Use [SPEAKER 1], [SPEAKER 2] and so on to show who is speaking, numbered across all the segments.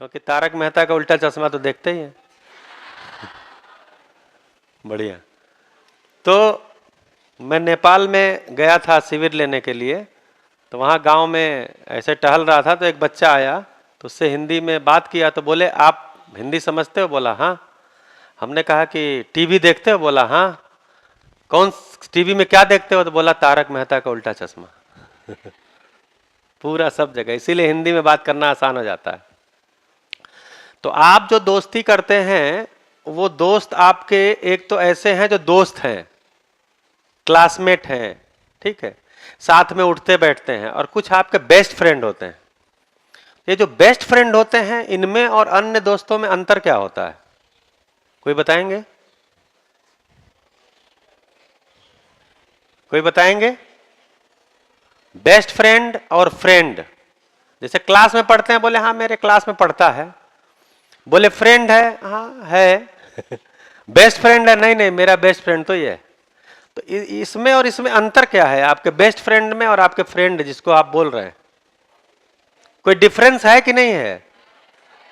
[SPEAKER 1] क्योंकि तारक मेहता का उल्टा चश्मा तो देखते ही हैं। बढ़िया। तो मैं नेपाल में गया था शिविर लेने के लिए, तो वहाँ गांव में ऐसे टहल रहा था तो एक बच्चा आया, तो उससे हिंदी में बात किया तो बोले आप हिंदी समझते हो? बोला हाँ। हमने कहा कि टीवी देखते हो? बोला हाँ। कौन टीवी में क्या देखते हो? तो बोला तारक मेहता का उल्टा चश्मा। पूरा सब जगह, इसीलिए हिंदी में बात करना आसान हो जाता है। तो आप जो दोस्ती करते हैं वो दोस्त आपके एक तो ऐसे हैं जो दोस्त हैं, क्लासमेट हैं, ठीक है, साथ में उठते बैठते हैं, और कुछ आपके बेस्ट फ्रेंड होते हैं। ये जो बेस्ट फ्रेंड होते हैं इनमें और अन्य दोस्तों में अंतर क्या होता है? कोई बताएंगे? कोई बताएंगे? बेस्ट फ्रेंड और फ्रेंड, जैसे क्लास में पढ़ते हैं, बोले हाँ मेरे क्लास में पढ़ता है। बोले फ्रेंड है, हाँ है। बेस्ट फ्रेंड है, नहीं नहीं मेरा बेस्ट फ्रेंड तो ये है। तो इसमें और इसमें अंतर क्या है आपके बेस्ट फ्रेंड में और आपके फ्रेंड जिसको आप बोल रहे हैं? कोई डिफरेंस है कि नहीं है?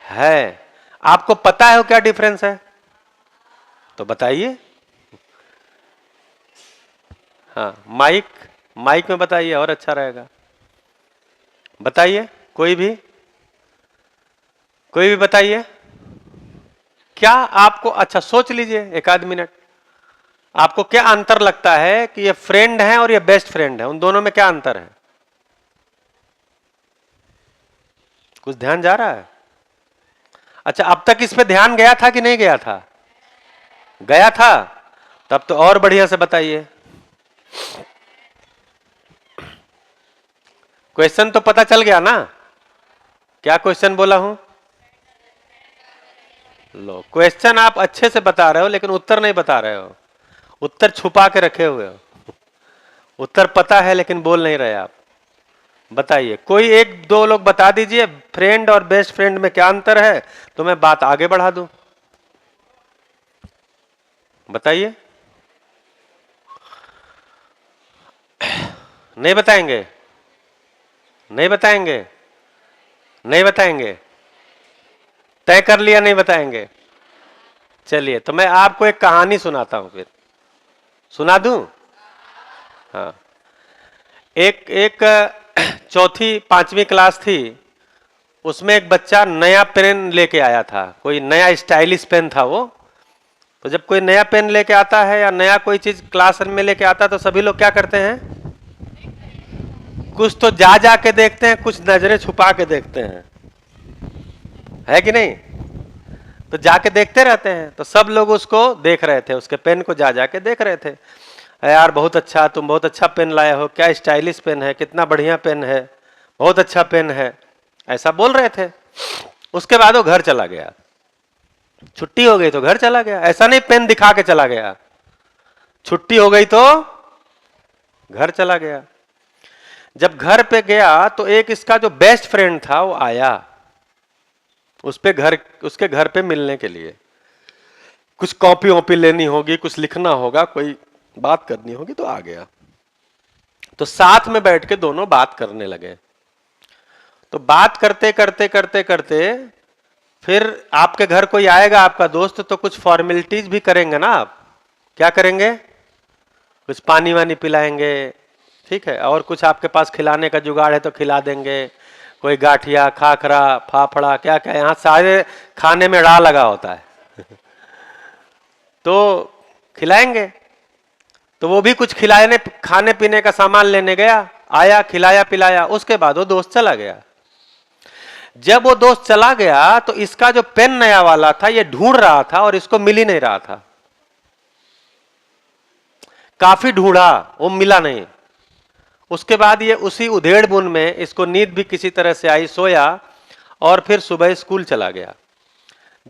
[SPEAKER 1] है। आपको पता है वो क्या डिफरेंस है? तो बताइए। हाँ, माइक, माइक में बताइए और अच्छा रहेगा। बताइए, कोई भी, कोई भी बताइए। क्या आपको, अच्छा सोच लीजिए एक आध मिनट, आपको क्या अंतर लगता है कि ये फ्रेंड है और ये बेस्ट फ्रेंड है, उन दोनों में क्या अंतर है? कुछ ध्यान जा रहा है? अच्छा, अब तक इस पे ध्यान गया था कि नहीं गया था? गया था? तब तो और बढ़िया से बताइए। क्वेश्चन तो पता चल गया ना? क्या क्वेश्चन बोला हूं? लो, क्वेश्चन आप अच्छे से बता रहे हो लेकिन उत्तर नहीं बता रहे हो, उत्तर छुपा के रखे हुए हो। उत्तर पता है लेकिन बोल नहीं रहे आप। बताइए, कोई एक दो लोग बता दीजिए फ्रेंड और बेस्ट फ्रेंड में क्या अंतर है, तो मैं बात आगे बढ़ा दूं। बताइए। नहीं बताएंगे? नहीं बताएंगे? नहीं बताएंगे? तय कर लिया नहीं बताएंगे? चलिए, तो मैं आपको एक कहानी सुनाता हूं, फिर सुना दूं? हाँ। एक एक चौथी पांचवी क्लास थी, उसमें एक बच्चा नया पेन लेके आया था, कोई नया स्टाइलिश पेन था वो। तो जब कोई नया पेन लेके आता है या नया कोई चीज क्लास में लेके आता है तो सभी लोग क्या करते हैं? कुछ तो जा जा के देखते हैं, कुछ नजरें छुपा के देखते हैं, है कि नहीं? तो जाके देखते रहते हैं, तो सब लोग उसको देख रहे थे, उसके पेन को जा जा के देख रहे थे। यार बहुत अच्छा, तुम बहुत अच्छा पेन लाए हो, क्या स्टाइलिश पेन है, कितना बढ़िया पेन है, बहुत अच्छा पेन है, ऐसा बोल रहे थे। उसके बाद वो घर चला गया, छुट्टी हो गई तो घर चला गया। ऐसा नहीं पेन दिखा के चला गया, छुट्टी हो गई तो घर चला गया। जब घर पे गया तो एक इसका जो बेस्ट फ्रेंड था वो आया उसके घर पे मिलने के लिए, कुछ कॉपी वॉपी लेनी होगी, कुछ लिखना होगा, कोई बात करनी होगी, तो आ गया। तो साथ में बैठ के दोनों बात करने लगे। तो बात करते करते करते करते फिर आपके घर कोई आएगा आपका दोस्त, तो कुछ फॉर्मेलिटीज भी करेंगे ना आप। क्या करेंगे? कुछ पानी वानी पिलाएंगे, ठीक है, और कुछ आपके पास खिलाने का जुगाड़ है तो खिला देंगे, कोई गाठिया, खाखरा, फाफड़ा, क्या क्या यहाँ सारे खाने में ड़ा लगा होता है। तो खिलाएंगे। तो वो भी कुछ खिलाने खाने पीने का सामान लेने गया, आया, खिलाया पिलाया, उसके बाद वो दोस्त चला गया। जब वो दोस्त चला गया तो इसका जो पेन नया वाला था ये ढूंढ रहा था और इसको मिल ही नहीं रहा था। काफी ढूंढा, वो मिला नहीं। उसके बाद ये उसी उधेड़ बुन में इसको नींद भी किसी तरह से आई, सोया, और फिर सुबह स्कूल चला गया।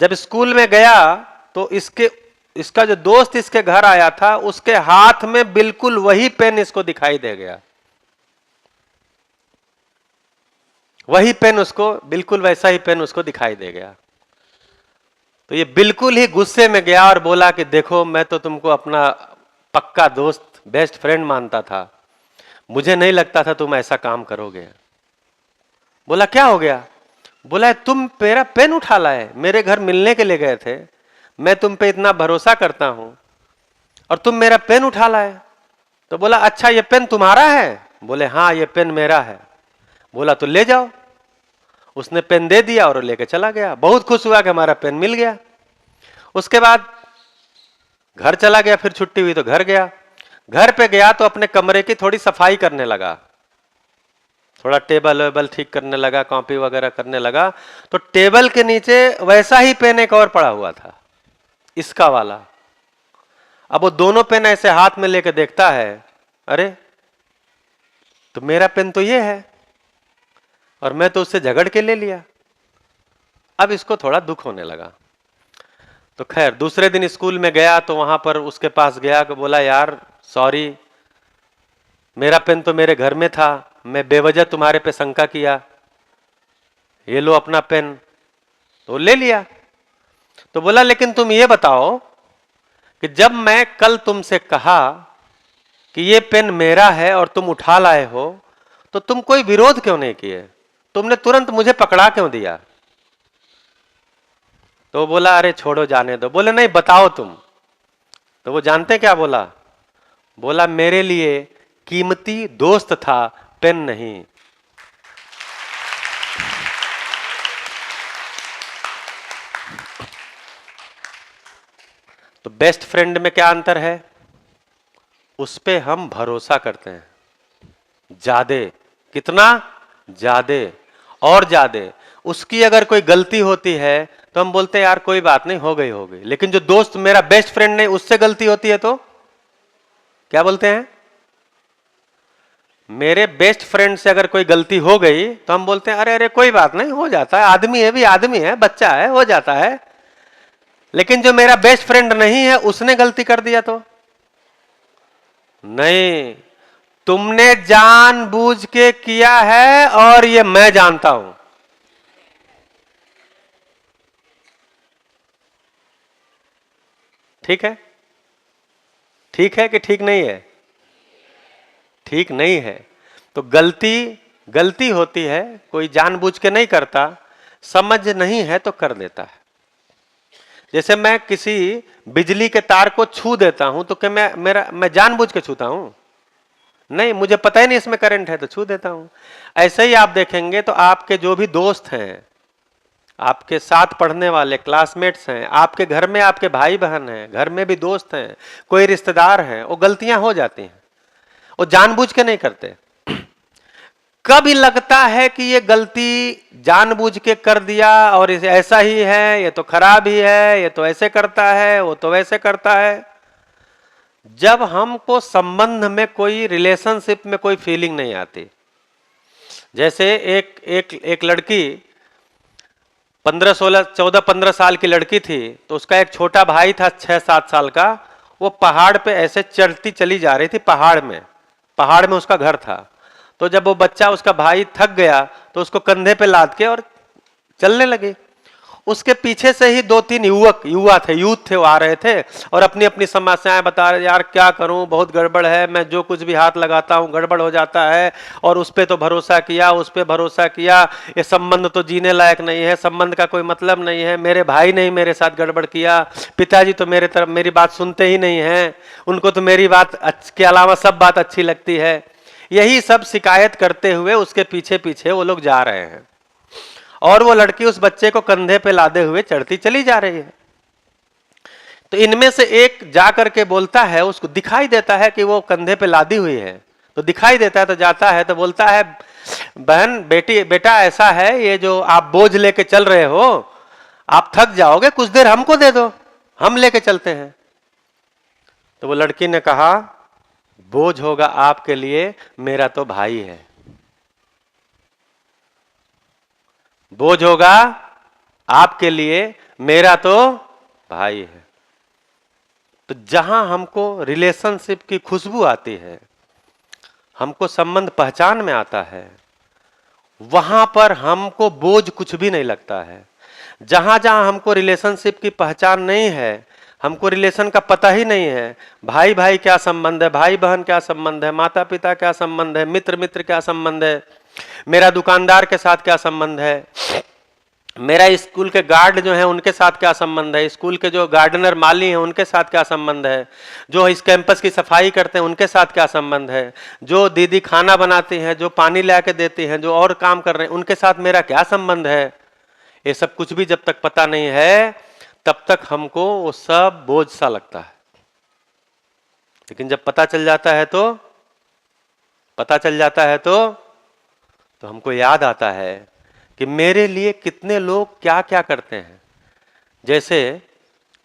[SPEAKER 1] जब स्कूल में गया तो इसका जो दोस्त इसके घर आया था उसके हाथ में बिल्कुल वही पेन इसको दिखाई दे गया, वही पेन उसको, बिल्कुल वैसा ही पेन उसको दिखाई दे गया। तो ये बिल्कुल ही गुस्से में गया और बोला कि देखो मैं तो तुमको अपना पक्का दोस्त, बेस्ट फ्रेंड मानता था, मुझे नहीं लगता था तुम ऐसा काम करोगे। बोला क्या हो गया? बोला तुम मेरा पेन उठा लाए, मेरे घर मिलने के लिए गए थे, मैं तुम पे इतना भरोसा करता हूं और तुम मेरा पेन उठा लाए। तो बोला अच्छा ये पेन तुम्हारा है? बोले हाँ ये पेन मेरा है। बोला तो ले जाओ। उसने पेन दे दिया और लेके चला गया। बहुत खुश हुआ कि हमारा पेन मिल गया। उसके बाद घर चला गया, फिर छुट्टी हुई तो घर गया। घर पे गया तो अपने कमरे की थोड़ी सफाई करने लगा, थोड़ा टेबल वेबल ठीक करने लगा, कॉपी वगैरह करने लगा। तो टेबल के नीचे वैसा ही पेन एक और पड़ा हुआ था, इसका वाला। अब वो दोनों पेन ऐसे हाथ में लेके देखता है, अरे तो मेरा पेन तो ये है और मैं तो उससे झगड़ के ले लिया। अब इसको थोड़ा दुख होने लगा। तो खैर दूसरे दिन स्कूल में गया तो वहां पर उसके पास गया कि बोला यार सॉरी, मेरा पेन तो मेरे घर में था, मैं बेवजह तुम्हारे पे शंका किया, ये लो अपना पेन। तो ले लिया। तो बोला लेकिन तुम ये बताओ कि जब मैं कल तुमसे कहा कि ये पेन मेरा है और तुम उठा लाए हो, तो तुम कोई विरोध क्यों नहीं किए? तुमने तुरंत मुझे पकड़ा क्यों दिया? तो बोला अरे छोड़ो जाने दो। बोले नहीं बताओ तुम। तो वो जानते क्या बोला? बोला मेरे लिए कीमती दोस्त था, पेन नहीं। तो बेस्ट फ्रेंड में क्या अंतर है? उस पे हम भरोसा करते हैं ज्यादा, कितना ज्यादा और ज्यादा। उसकी अगर कोई गलती होती है तो हम बोलते हैं यार कोई बात नहीं, हो गई हो गई। लेकिन जो दोस्त मेरा बेस्ट फ्रेंड नहीं, उससे गलती होती है तो क्या बोलते हैं? मेरे बेस्ट फ्रेंड से अगर कोई गलती हो गई तो हम बोलते हैं अरे अरे कोई बात नहीं, हो जाता है, आदमी है भी, आदमी है, बच्चा है, हो जाता है। लेकिन जो मेरा बेस्ट फ्रेंड नहीं है उसने गलती कर दिया तो नहीं, तुमने जानबूझ के किया है और ये मैं जानता हूं। ठीक है? ठीक है कि ठीक नहीं है? ठीक नहीं है। तो गलती गलती होती है, कोई जानबूझ के नहीं करता, समझ नहीं है तो कर देता है। जैसे मैं किसी बिजली के तार को छू देता हूं तो क्या मैं जानबूझ के छूता हूं? नहीं, मुझे पता ही नहीं इसमें करंट है तो छू देता हूं। ऐसे ही आप देखेंगे तो आपके जो भी दोस्त हैं, आपके साथ पढ़ने वाले क्लासमेट्स हैं, आपके घर में आपके भाई बहन हैं, घर में भी दोस्त हैं, कोई रिश्तेदार हैं, वो गलतियां हो जाती हैं, वो जानबूझ के नहीं करते। कभी लगता है कि ये गलती जानबूझ के कर दिया और इसे ऐसा ही है, ये तो खराब ही है, ये तो ऐसे करता है, वो तो वैसे करता है। जब हमको संबंध में कोई रिलेशनशिप में कोई फीलिंग नहीं आती। जैसे एक एक एक लड़की 15 16 14 15 साल की लड़की थी, तो उसका एक छोटा भाई था 6-7 साल का। वो पहाड़ पे ऐसे चढ़ती चली जा रही थी, पहाड़ में उसका घर था। तो जब वो बच्चा, उसका भाई थक गया तो उसको कंधे पे लाद के और चलने लगे। उसके पीछे से ही 2-3 यूथ थे, वो आ रहे थे और अपनी अपनी समस्याएं बता रहे, यार क्या करूं, बहुत गड़बड़ है, मैं जो कुछ भी हाथ लगाता हूं गड़बड़ हो जाता है, और उस पर तो भरोसा किया, उस पर भरोसा किया, ये संबंध तो जीने लायक नहीं है, संबंध का कोई मतलब नहीं है, मेरे भाई ने मेरे साथ गड़बड़ किया, पिताजी तो मेरे तरफ मेरी बात सुनते ही नहीं हैं, उनको तो मेरी बात के अलावा सब बात अच्छी लगती है। यही सब शिकायत करते हुए उसके पीछे पीछे वो लोग जा रहे हैं और वो लड़की उस बच्चे को कंधे पे लादे हुए चढ़ती चली जा रही है। तो इनमें से एक जा करके बोलता है, उसको दिखाई देता है कि वो कंधे पे लादी हुई है, तो दिखाई देता है तो जाता है तो बोलता है, बहन बेटा ऐसा है, ये जो आप बोझ लेके चल रहे हो, आप थक जाओगे, कुछ देर हमको दे दो, हम लेके चलते हैं। तो वो लड़की ने कहा, बोझ होगा आपके लिए, मेरा तो भाई है। बोझ होगा आपके लिए, मेरा तो भाई है। तो जहां हमको रिलेशनशिप की खुशबू आती है, हमको संबंध पहचान में आता है, वहां पर हमको बोझ कुछ भी नहीं लगता है। जहां जहां हमको रिलेशनशिप की पहचान नहीं है, हमको रिलेशन का पता ही नहीं है, भाई भाई क्या संबंध है, भाई बहन क्या संबंध है, माता पिता क्या संबंध है, मित्र मित्र क्या संबंध है, मेरा दुकानदार के साथ क्या संबंध है, मेरा स्कूल के गार्ड जो है उनके साथ क्या संबंध है, स्कूल के जो गार्डनर माली हैं उनके साथ क्या संबंध है, जो इस कैंपस की सफाई करते हैं उनके साथ क्या संबंध है, जो दीदी खाना बनाती हैं, जो पानी ला के देती हैं, जो और काम कर रहे हैं उनके साथ मेरा क्या संबंध है। ये सब कुछ भी जब तक पता नहीं है तब तक हमको वो सब बोझ सा लगता है। लेकिन जब पता चल जाता है तो हमको याद आता है कि मेरे लिए कितने लोग क्या क्या करते हैं। जैसे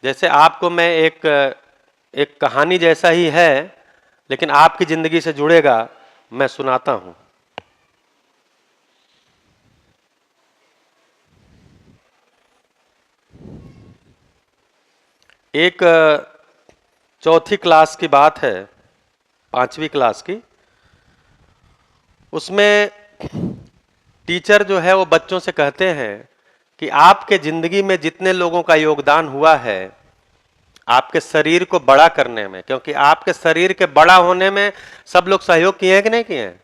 [SPEAKER 1] जैसे आपको मैं एक कहानी जैसा ही है लेकिन आपकी जिंदगी से जुड़ेगा, मैं सुनाता हूं। एक चौथी क्लास की बात है, 5वीं क्लास की। उसमें टीचर जो है वो बच्चों से कहते हैं कि आपके जिंदगी में जितने लोगों का योगदान हुआ है आपके शरीर को बड़ा करने में, क्योंकि आपके शरीर के बड़ा होने में सब लोग सहयोग किए हैं कि नहीं किए हैं।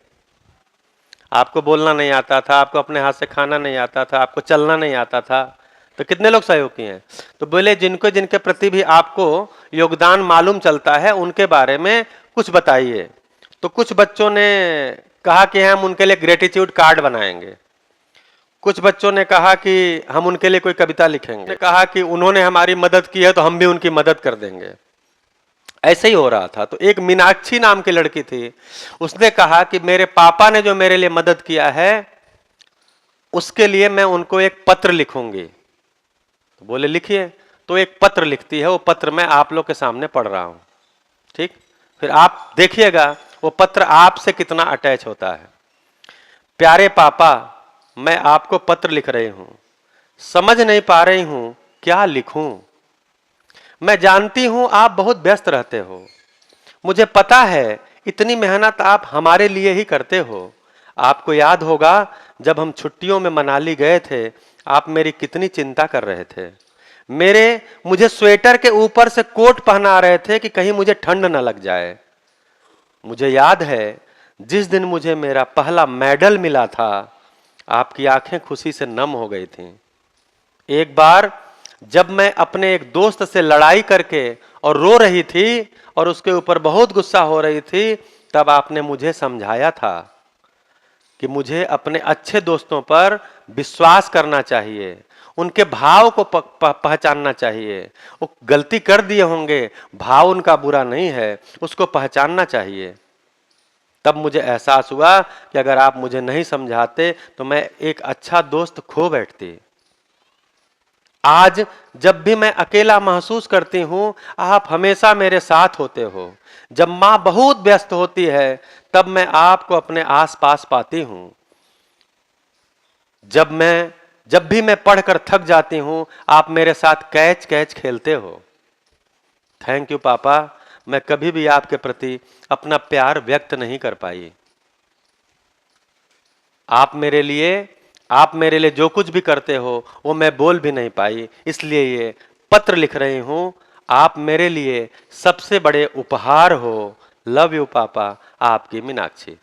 [SPEAKER 1] आपको बोलना नहीं आता था, आपको अपने हाथ से खाना नहीं आता था, आपको चलना नहीं आता था, तो कितने लोग सहयोग किए हैं। तो बोले जिनको जिनके प्रति भी आपको योगदान मालूम चलता है उनके बारे में कुछ बताइए। तो कुछ बच्चों ने कहा कि हम उनके लिए ग्रेटिट्यूड कार्ड बनाएंगे, कुछ बच्चों ने कहा कि हम उनके लिए कोई कविता लिखेंगे, कहा कि उन्होंने हमारी मदद की है तो हम भी उनकी मदद कर देंगे। ऐसे ही हो रहा था। तो एक मीनाक्षी नाम की लड़की थी, उसने कहा कि मेरे पापा ने जो मेरे लिए मदद किया है उसके लिए मैं उनको एक पत्र लिखूंगी। तो बोले लिखिए। तो एक पत्र लिखती है, वो पत्र मैं आप लोग के सामने पढ़ रहा हूं, ठीक। फिर आप देखिएगा वो पत्र आपसे कितना अटैच होता है। प्यारे पापा, मैं आपको पत्र लिख रही हूं, समझ नहीं पा रही हूं क्या लिखूं। मैं जानती हूं आप बहुत व्यस्त रहते हो, मुझे पता है इतनी मेहनत आप हमारे लिए ही करते हो। आपको याद होगा जब हम छुट्टियों में मनाली गए थे आप मेरी कितनी चिंता कर रहे थे। मुझे स्वेटर के ऊपर से कोट पहना रहे थे कि कहीं मुझे ठंड न लग जाए। मुझे याद है जिस दिन मुझे मेरा पहला मेडल मिला था आपकी आंखें खुशी से नम हो गई थीं। एक बार जब मैं अपने एक दोस्त से लड़ाई करके और रो रही थी और उसके ऊपर बहुत गुस्सा हो रही थी, तब आपने मुझे समझाया था कि मुझे अपने अच्छे दोस्तों पर विश्वास करना चाहिए, उनके भाव को पहचानना चाहिए। वो गलती कर दिए होंगे, भाव उनका बुरा नहीं है, उसको पहचानना चाहिए। तब मुझे एहसास हुआ कि अगर आप मुझे नहीं समझाते तो मैं एक अच्छा दोस्त खो बैठती। आज जब भी मैं अकेला महसूस करती हूं आप हमेशा मेरे साथ होते हो। जब मां बहुत व्यस्त होती है तब मैं आपको अपने आसपास पाती हूं। जब भी मैं पढ़कर थक जाती हूं आप मेरे साथ कैच कैच खेलते हो। थैंक यू पापा, मैं कभी भी आपके प्रति अपना प्यार व्यक्त नहीं कर पाई। आप मेरे लिए जो कुछ भी करते हो वो मैं बोल भी नहीं पाई, इसलिए ये पत्र लिख रही हूं। आप मेरे लिए सबसे बड़े उपहार हो। लव यू पापा, आपकी मीनाक्षी।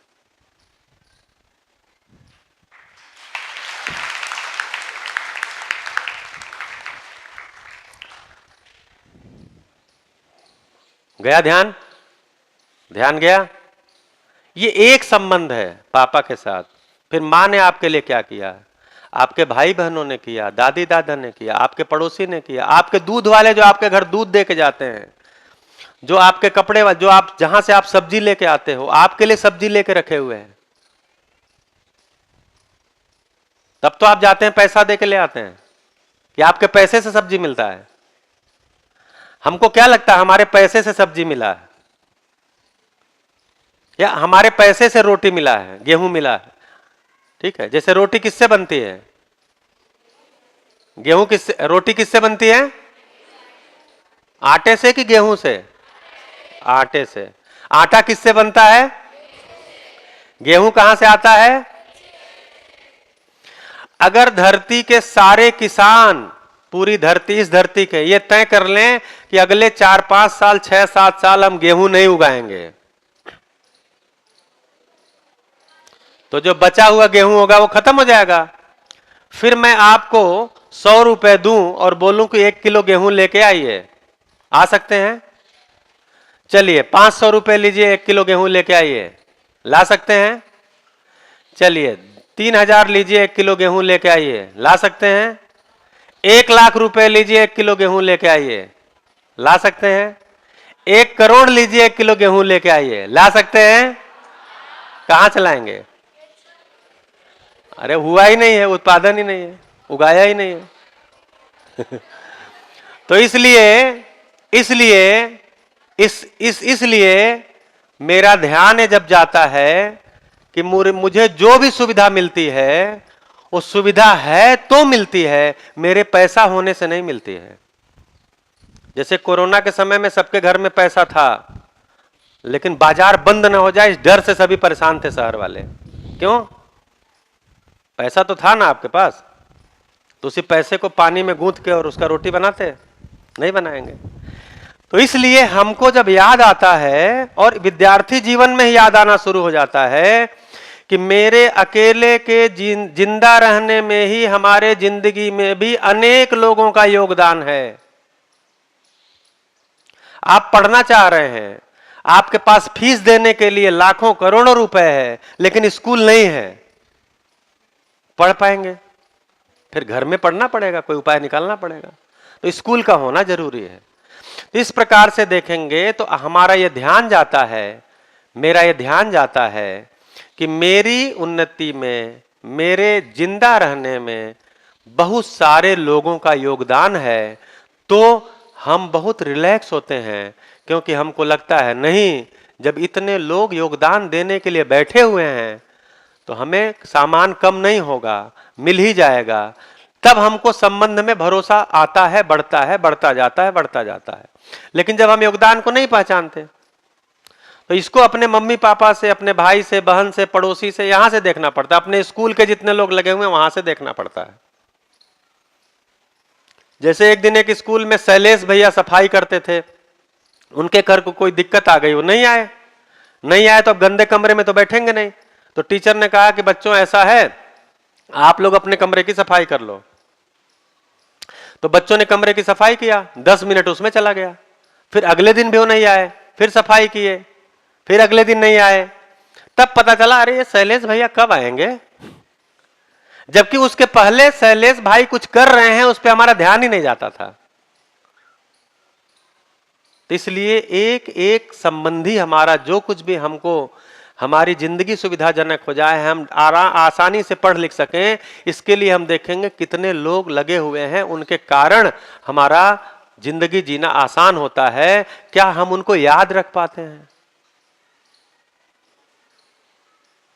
[SPEAKER 1] गया ध्यान? ध्यान गया? ये एक संबंध है पापा के साथ। फिर मां ने आपके लिए क्या किया, आपके भाई बहनों ने किया, दादी दादा ने किया, आपके पड़ोसी ने किया, आपके दूध वाले जो आपके घर दूध दे के जाते हैं, जो आपके कपड़े जो आप जहां से आप सब्जी लेके आते हो आपके लिए सब्जी लेके रखे हुए हैं। तब तो आप जाते हैं पैसा दे के ले आते हैं कि आपके पैसे से सब्जी मिलता है। हमको क्या लगता है हमारे पैसे से सब्जी मिला है या हमारे पैसे से रोटी मिला है, गेहूं मिला है। ठीक है, जैसे रोटी किससे बनती है, रोटी किससे बनती है, आटे से कि गेहूं से? आटे से। आटा किससे बनता है, गेहूं कहां से आता है? अगर धरती के सारे किसान, पूरी धरती, इस धरती के, ये तय कर लें कि अगले 4-5 साल 6-7 साल हम गेहूं नहीं उगाएंगे, तो जो बचा हुआ गेहूं होगा वो खत्म हो जाएगा। फिर मैं आपको 100 रुपए दूं और बोलूं कि 1 किलो गेहूं लेके आइए, आ सकते हैं? चलिए 500 रुपए लीजिए, 1 किलो गेहूं लेके आइए, ला सकते हैं? चलिए 3000 लीजिए, 1 किलो गेहूं लेके आइए, ला सकते हैं? 1 लाख रुपए लीजिए, 1 किलो गेहूं लेके आइए, ला सकते हैं? 1 करोड़ लीजिए, 1 किलो गेहूं लेके आइए, ला सकते हैं? कहां चलाएंगे? अरे हुआ ही नहीं है, उत्पादन ही नहीं है, उगाया ही नहीं है। तो इसलिए इसलिए इसलिए मेरा ध्यान है जब जाता है कि मुझे जो भी सुविधा मिलती है वो सुविधा है तो मिलती है, मेरे पैसा होने से नहीं मिलती है। जैसे कोरोना के समय में सबके घर में पैसा था, लेकिन बाजार बंद ना हो जाए इस डर से सभी परेशान थे शहर वाले। क्यों? पैसा तो था ना आपके पास, तो उसी पैसे को पानी में गूंथ के और उसका रोटी बनाते? नहीं बनाएंगे। तो इसलिए हमको जब याद आता है, और विद्यार्थी जीवन में ही याद आना शुरू हो जाता है कि मेरे अकेले के जिंदा रहने में ही हमारे जिंदगी में भी अनेक लोगों का योगदान है। आप पढ़ना चाह रहे हैं, आपके पास फीस देने के लिए लाखों करोड़ों रुपए है, लेकिन स्कूल नहीं है, पढ़ पाएंगे? फिर घर में पढ़ना पड़ेगा, कोई उपाय निकालना पड़ेगा। तो स्कूल का होना जरूरी है। तो इस प्रकार से देखेंगे तो हमारा यह ध्यान जाता है, मेरा यह ध्यान जाता है कि मेरी उन्नति में, मेरे जिंदा रहने में बहुत सारे लोगों का योगदान है। तो हम बहुत रिलैक्स होते हैं, क्योंकि हमको लगता है नहीं, जब इतने लोग योगदान देने के लिए बैठे हुए हैं तो हमें सामान कम नहीं होगा, मिल ही जाएगा। तब हमको संबंध में भरोसा आता है, बढ़ता है, बढ़ता जाता है, बढ़ता जाता है। लेकिन जब हम योगदान को नहीं पहचानते तो इसको अपने मम्मी पापा से, अपने भाई से, बहन से, पड़ोसी से, यहां से देखना पड़ता है, अपने स्कूल के जितने लोग लगे हुए हैं वहां से देखना पड़ता है। जैसे एक दिन एक स्कूल में शैलेश भैया सफाई करते थे, उनके घर को कोई दिक्कत आ गई, वो नहीं आए। नहीं आए तो अब गंदे कमरे में तो बैठेंगे नहीं, तो टीचर ने कहा कि बच्चों ऐसा है, आप लोग अपने कमरे की सफाई कर लो। तो बच्चों ने कमरे की सफाई किया, 10 मिनट उसमें चला गया। फिर अगले दिन भी वो नहीं आए, फिर सफाई किए, फिर अगले दिन नहीं आए। तब पता चला अरे ये शैलेश भैया कब आएंगे, जबकि उसके पहले शैलेश भाई कुछ कर रहे हैं, उस पर हमारा ध्यान ही नहीं जाता था। तो इसलिए एक एक संबंधी हमारा जो कुछ भी हमको, हमारी जिंदगी सुविधाजनक हो जाए, हम आसानी से पढ़ लिख सकें, इसके लिए हम देखेंगे कितने लोग लगे हुए हैं, उनके कारण हमारा जिंदगी जीना आसान होता है। क्या हम उनको याद रख पाते हैं?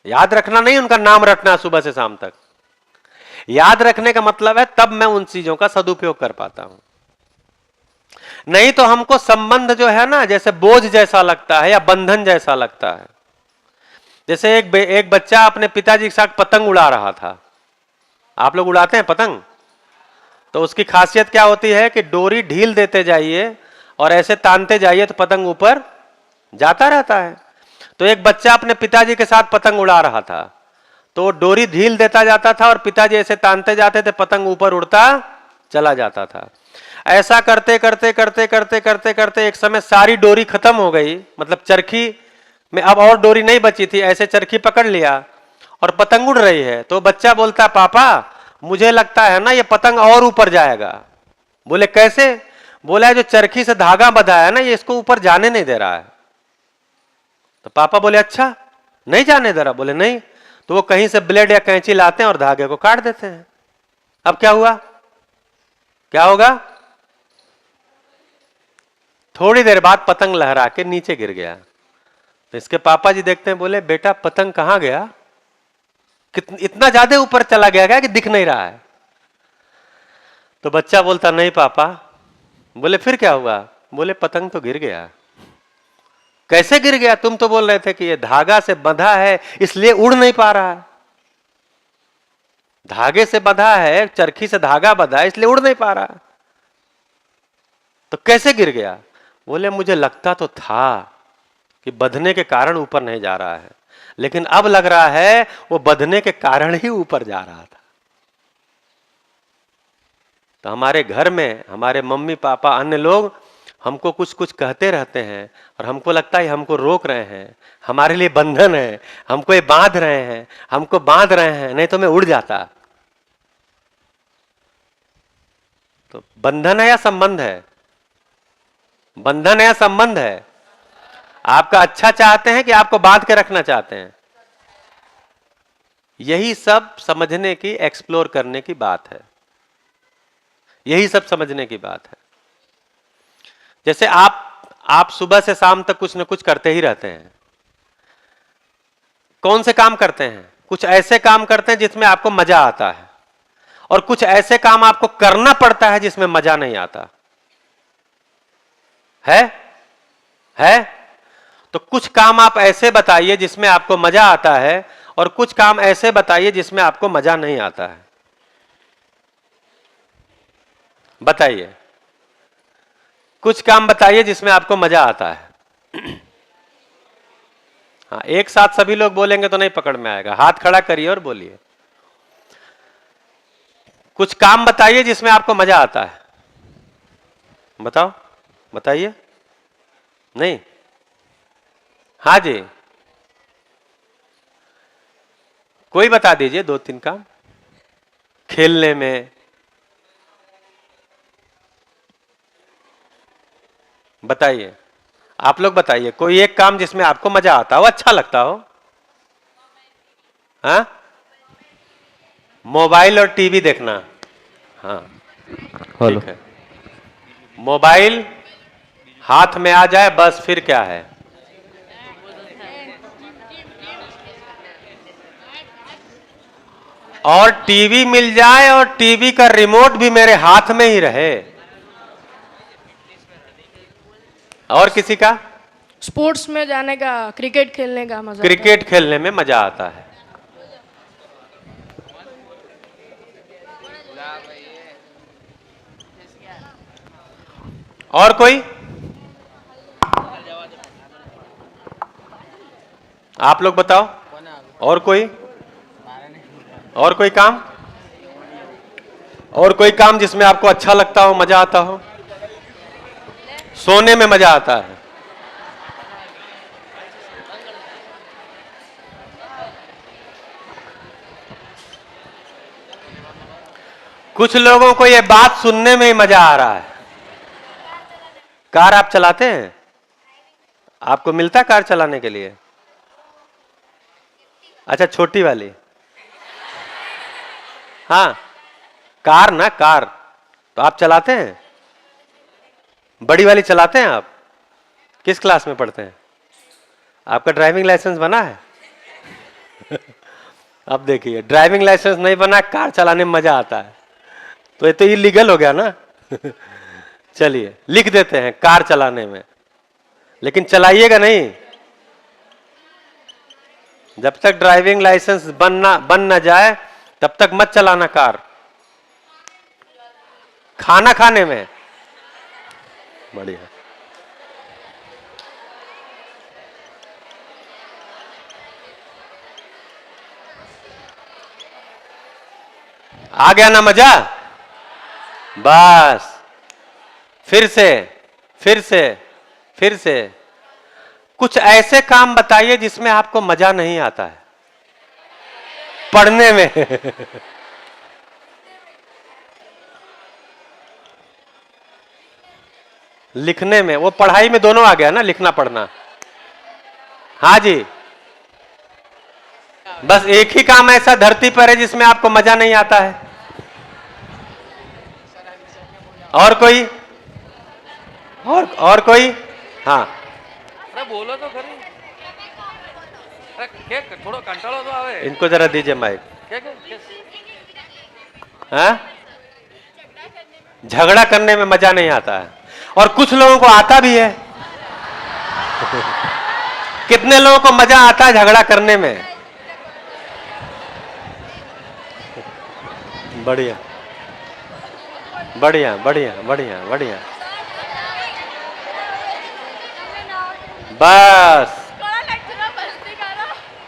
[SPEAKER 1] याद रखना नहीं उनका नाम रटना सुबह से शाम तक, याद रखने का मतलब है तब मैं उन चीजों का सदुपयोग कर पाता हूं। नहीं तो हमको संबंध जो है ना, जैसे बोझ जैसा लगता है या बंधन जैसा लगता है। जैसे एक बच्चा अपने पिताजी के साथ पतंग उड़ा रहा था। आप लोग उड़ाते हैं पतंग? तो उसकी खासियत क्या होती है कि डोरी ढील देते जाइए और ऐसे तानते जाइए तो पतंग ऊपर जाता रहता है। तो एक बच्चा अपने पिताजी के साथ पतंग उड़ा रहा था, तो डोरी ढील देता जाता था और पिताजी ऐसे तानते जाते थे, पतंग ऊपर उड़ता चला जाता था। ऐसा करते करते करते करते करते करते एक समय सारी डोरी खत्म हो गई, मतलब चरखी में अब और डोरी नहीं बची थी। ऐसे चरखी पकड़ लिया और पतंग उड़ रही है। तो बच्चा बोलता, पापा मुझे लगता है ना ये पतंग और ऊपर जाएगा। बोले कैसे? बोला जो चरखी से धागा बंधा है ना, ये इसको ऊपर जाने नहीं दे रहा है। तो पापा बोले अच्छा नहीं जाने दे रहा? बोले नहीं। तो वो कहीं से ब्लेड या कैंची लाते हैं और धागे को काट देते हैं। अब क्या हुआ? क्या होगा? थोड़ी देर बाद पतंग लहरा के नीचे गिर गया। तो इसके पापा जी देखते हैं, बोले बेटा पतंग कहां गया, इतना ज्यादा ऊपर चला गया क्या कि दिख नहीं रहा है? तो बच्चा बोलता नहीं पापा। बोले फिर क्या हुआ? बोले पतंग तो गिर गया। कैसे गिर गया? तुम तो बोल रहे थे कि ये धागा से बंधा है इसलिए उड़ नहीं पा रहा है। धागे से बंधा है, चरखी से धागा बंधा है इसलिए उड़ नहीं पा रहा है, तो कैसे गिर गया? बोले मुझे लगता तो था कि बंधने के कारण ऊपर नहीं जा रहा है, लेकिन अब लग रहा है वो बंधने के कारण ही ऊपर जा रहा था। तो हमारे घर में हमारे मम्मी पापा अन्य लोग हमको कुछ कुछ कहते रहते हैं और हमको लगता है हमको रोक रहे हैं, हमारे लिए बंधन है, हमको ये बांध रहे हैं, हमको बांध रहे हैं, नहीं तो मैं उड़ जाता। तो बंधन है या संबंध है? बंधन है या संबंध है? आपका अच्छा चाहते हैं कि आपको बांध के रखना चाहते हैं? यही सब समझने की, एक्सप्लोर करने की बात है। यही सब समझने की बात है। जैसे आप सुबह से शाम तक कुछ न कुछ करते ही रहते हैं। कौन से काम करते हैं? कुछ ऐसे काम करते हैं जिसमें आपको मजा आता है, और कुछ ऐसे काम आपको करना पड़ता है जिसमें मजा नहीं आता है। तो कुछ काम आप ऐसे बताइए जिसमें आपको मजा आता है, और कुछ काम ऐसे बताइए जिसमें आपको मजा नहीं आता है। बताइए, कुछ काम बताइए जिसमें आपको मजा आता है। हाँ, एक साथ सभी लोग बोलेंगे तो नहीं पकड़ में आएगा। हाथ खड़ा करिए और बोलिए। कुछ काम बताइए जिसमें आपको मजा आता है। बताओ, बताइए। नहीं? हाँ जी, कोई बता दीजिए 2-3 काम। खेलने में, बताइए, आप लोग बताइए कोई एक काम जिसमें आपको मजा आता हो, अच्छा लगता हो। हाँ, मोबाइल और टीवी देखना। हाँ, ठीक है। मोबाइल हाथ में आ जाए बस, फिर क्या है? और टीवी मिल जाए और टीवी का रिमोट भी मेरे हाथ में ही रहे। और किसी का?
[SPEAKER 2] स्पोर्ट्स में जाने का, क्रिकेट खेलने का मजा।
[SPEAKER 1] क्रिकेट खेलने में मजा आता है। और कोई? आप लोग बताओ। और कोई? और कोई काम? और कोई काम जिसमें आपको अच्छा लगता हो, मजा आता हो? सोने में मजा आता है। कुछ लोगों को यह बात सुनने में ही मजा आ रहा है। कार आप चलाते हैं? आपको मिलता है कार चलाने के लिए? अच्छा, छोटी वाली। हाँ, कार ना, कार तो आप चलाते हैं? बड़ी वाली चलाते हैं आप? किस क्लास में पढ़ते हैं? आपका ड्राइविंग लाइसेंस बना है? अब देखिए, ड्राइविंग लाइसेंस नहीं बना, कार चलाने में मजा आता है, तो ये तो इलीगल हो गया ना। चलिए लिख देते हैं कार चलाने में, लेकिन चलाइएगा नहीं। जब तक ड्राइविंग लाइसेंस बन ना जाए तब तक मत चलाना कार। खाना खाने में बढ़िया। आ गया ना मजा? बस फिर से, फिर से, फिर से कुछ ऐसे काम बताइए जिसमें आपको मजा नहीं आता है। पढ़ने में। लिखने में, वो पढ़ाई में दोनों आ गया ना, लिखना पढ़ना। हाँ जी, बस एक ही काम ऐसा धरती पर है जिसमें आपको मजा नहीं आता है। और कोई? और कोई? हाँ,
[SPEAKER 3] अरे बोलो तो खरी। अरे थोड़ा कंटाळो तो आवे।
[SPEAKER 1] इनको जरा दीजिए माइक। हाँ, झगड़ा करने में मजा नहीं आता है, और कुछ लोगों को आता भी है। कितने लोगों को मजा आता है झगड़ा करने में? बढ़िया बढ़िया बढ़िया बढ़िया बढ़िया। बस,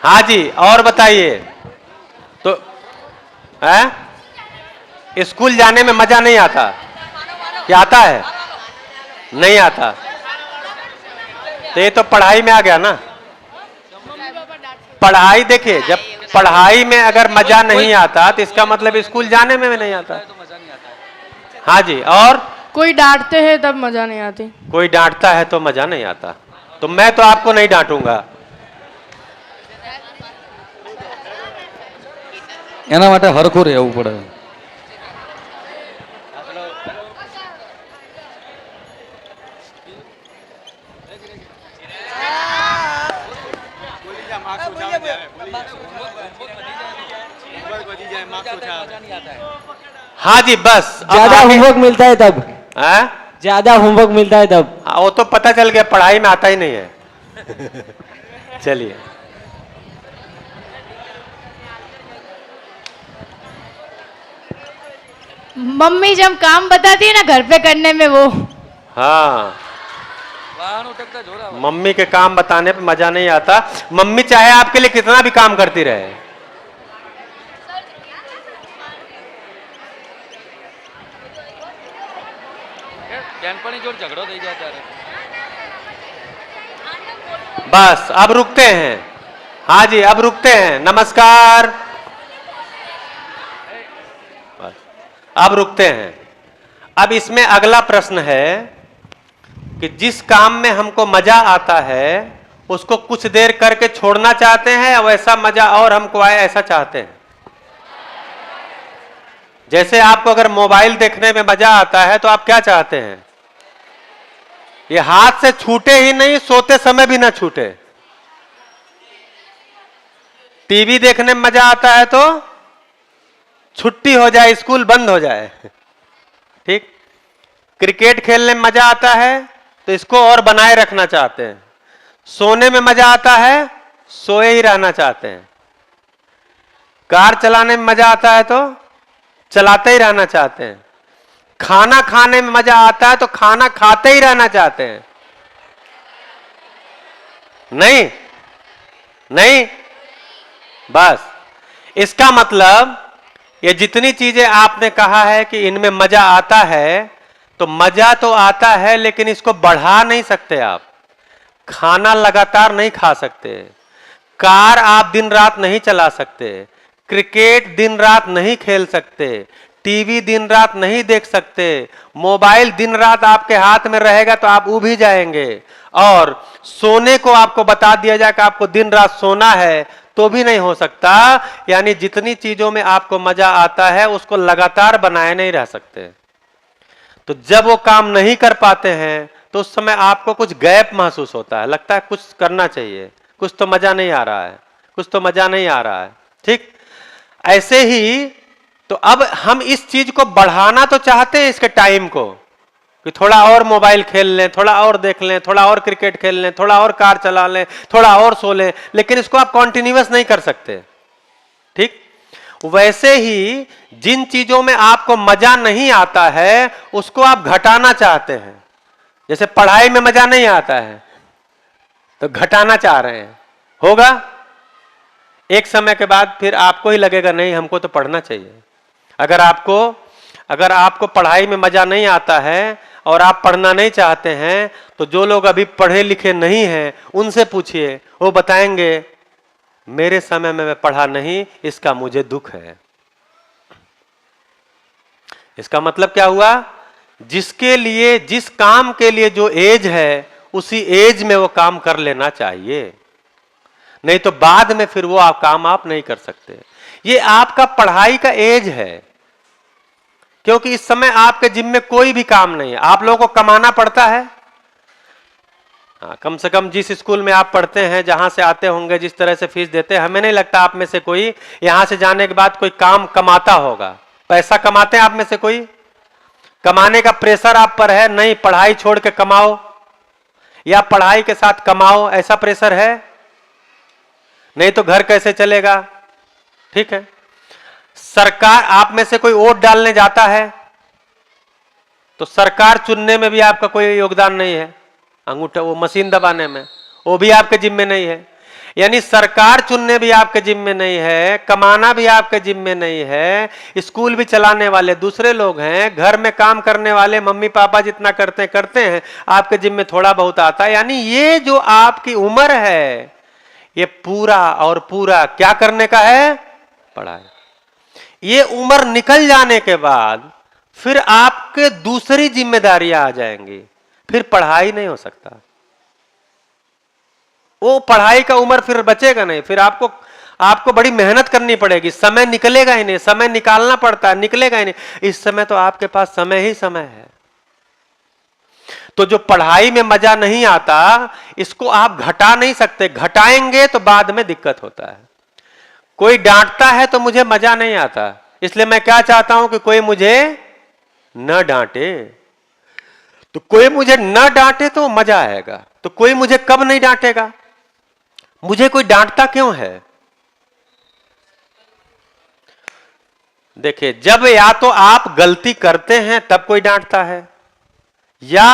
[SPEAKER 1] हाँ जी, और बताइए तो। है स्कूल जाने में मजा नहीं आता? क्या आता है? नहीं आता। तो ये तो पढ़ाई में आ गया ना। पढ़ाई देखिए, जब पढ़ाई में अगर मजा नहीं आता तो इसका मतलब स्कूल जाने में भी नहीं आता।
[SPEAKER 3] तो मजा नहीं आता है।
[SPEAKER 1] हाँ जी। और
[SPEAKER 2] कोई डांटते हैं तब मजा नहीं आती।
[SPEAKER 1] कोई डांटता है तो मजा नहीं आता। तो मैं तो आपको नहीं डांटूंगा।
[SPEAKER 4] એના માટે હરખું રહેવું પડે.
[SPEAKER 1] हाँ जी, बस अब
[SPEAKER 5] ज्यादा
[SPEAKER 1] आगे-
[SPEAKER 5] होमवर्क मिलता है तब,
[SPEAKER 1] हाँ?
[SPEAKER 5] ज्यादा होमवर्क मिलता है तब।
[SPEAKER 1] हाँ, वो तो पता चल गया पढ़ाई में आता ही नहीं है। चलिए,
[SPEAKER 6] मम्मी जब काम बताती है ना घर पे करने में वो
[SPEAKER 1] हाँ,
[SPEAKER 3] वाहन उठकता जोरा हुआ।
[SPEAKER 1] मम्मी के काम बताने पे मजा नहीं आता। मम्मी चाहे आपके लिए कितना भी काम करती रहे।
[SPEAKER 3] બેનપણી જોડે ઝઘડો થઈ જાય ત્યારે
[SPEAKER 1] बस अब रुकते हैं। हाँ जी, अब रुकते हैं। नमस्कार। बस, अब रुकते हैं। अब इसमें अगला प्रश्न है कि जिस काम में हमको मजा आता है उसको कुछ देर करके छोड़ना चाहते हैं या वैसा मजा और हमको आए ऐसा चाहते हैं? जैसे आपको अगर मोबाइल देखने में मजा आता है तो आप क्या चाहते हैं? ये हाथ से छूटे ही नहीं, सोते समय भी ना छूटे। टीवी देखने में मजा आता है तो छुट्टी हो जाए, स्कूल बंद हो जाए। ठीक। क्रिकेट खेलने में मजा आता है तो इसको और बनाए रखना चाहते हैं। सोने में मजा आता है, सोए ही रहना चाहते हैं। कार चलाने में मजा आता है तो चलाते ही रहना चाहते हैं। खाना खाने में मजा आता है तो खाना खाते ही रहना चाहते हैं। नहीं नहीं, बस इसका मतलब ये जितनी चीजें आपने कहा है कि इनमें मजा आता है, तो मजा तो आता है लेकिन इसको बढ़ा नहीं सकते आप। खाना लगातार नहीं खा सकते, कार आप दिन रात नहीं चला सकते, क्रिकेट दिन रात नहीं खेल सकते, टीवी दिन रात नहीं देख सकते, मोबाइल दिन रात आपके हाथ में रहेगा तो आप उब ही जाएंगे। और सोने को आपको बता दिया जाए कि आपको दिन रात सोना है तो भी नहीं हो सकता। यानी जितनी चीजों में आपको मजा आता है उसको लगातार बनाए नहीं रह सकते। तो जब वो काम नहीं कर पाते हैं तो उस समय आपको कुछ गैप महसूस होता है, लगता है कुछ करना चाहिए, कुछ तो मजा नहीं आ रहा है, कुछ तो मजा नहीं आ रहा है। ठीक। ऐसे ही तो अब हम इस चीज को बढ़ाना तो चाहते हैं, इसके टाइम को, कि थोड़ा और मोबाइल खेल लें, थोड़ा और देख लें, थोड़ा और क्रिकेट खेल लें, थोड़ा और कार चला लें, थोड़ा और सो लें, लेकिन इसको आप कॉन्टिन्यूअस नहीं कर सकते। ठीक। वैसे ही जिन चीजों में आपको मजा नहीं आता है उसको आप घटाना चाहते हैं। जैसे पढ़ाई में मजा नहीं आता है तो घटाना चाह रहे हैं, होगा एक समय के बाद फिर आपको ही लगेगा नहीं हमको तो पढ़ना चाहिए। अगर आपको पढ़ाई में मजा नहीं आता है और आप पढ़ना नहीं चाहते हैं तो जो लोग अभी पढ़े लिखे नहीं हैं उनसे पूछिए, वो बताएंगे मेरे समय में मैं पढ़ा नहीं, इसका मुझे दुख है। इसका मतलब क्या हुआ? जिसके लिए, जिस काम के लिए जो एज है उसी एज में वो काम कर लेना चाहिए, नहीं तो बाद में फिर वो काम आप नहीं कर सकते। ये आपका पढ़ाई का एज है, क्योंकि इस समय आपके जिम्मे कोई भी काम नहीं है। आप लोगों को कमाना पड़ता है। कम से कम जिस स्कूल में आप पढ़ते हैं, जहां से आते होंगे, जिस तरह से फीस देते हैं, हमें नहीं लगता आप में से कोई यहां से जाने के बाद कोई काम कमाता होगा। पैसा कमाते हैं आप में से कोई? कमाने का प्रेशर आप पर है? नहीं, पढ़ाई छोड़ के कमाओ या पढ़ाई के साथ कमाओ, ऐसा प्रेशर है? नहीं तो घर कैसे चलेगा? ठीक है। सरकार, आप में से कोई वोट डालने जाता है तो सरकार चुनने में भी आपका कोई योगदान नहीं है, अंगूठा वो मशीन दबाने में, वो भी आपके जिम्मे नहीं है। यानी सरकार चुनने भी आपके जिम्मे नहीं है, कमाना भी आपके जिम्मे नहीं है, स्कूल भी चलाने वाले दूसरे लोग हैं, घर में काम करने वाले मम्मी पापा जितना करते हैं, आपके जिम्मे थोड़ा बहुत आता है। यानी ये जो आपकी उम्र है ये पूरा और पूरा क्या करने का है? पढ़ाई। ये उम्र निकल जाने के बाद फिर आपके दूसरी जिम्मेदारियां आ जाएंगी, फिर पढ़ाई नहीं हो सकता। वो पढ़ाई का उम्र फिर बचेगा नहीं, फिर आपको बड़ी मेहनत करनी पड़ेगी, समय निकलेगा ही नहीं, समय निकालना पड़ता है, निकलेगा ही नहीं। इस समय तो आपके पास समय ही समय है। तो जो पढ़ाई में मजा नहीं आता इसको आप घटा नहीं सकते, घटाएंगे तो बाद में दिक्कत होता है। कोई डांटता है तो मुझे मजा नहीं आता, इसलिए मैं क्या चाहता हूं कि कोई मुझे न डांटे। तो कोई मुझे न डांटे तो मजा आएगा। तो कोई मुझे कब नहीं डांटेगा? मुझे कोई डांटता क्यों है? देखिए, जब या तो आप गलती करते हैं तब कोई डांटता है, या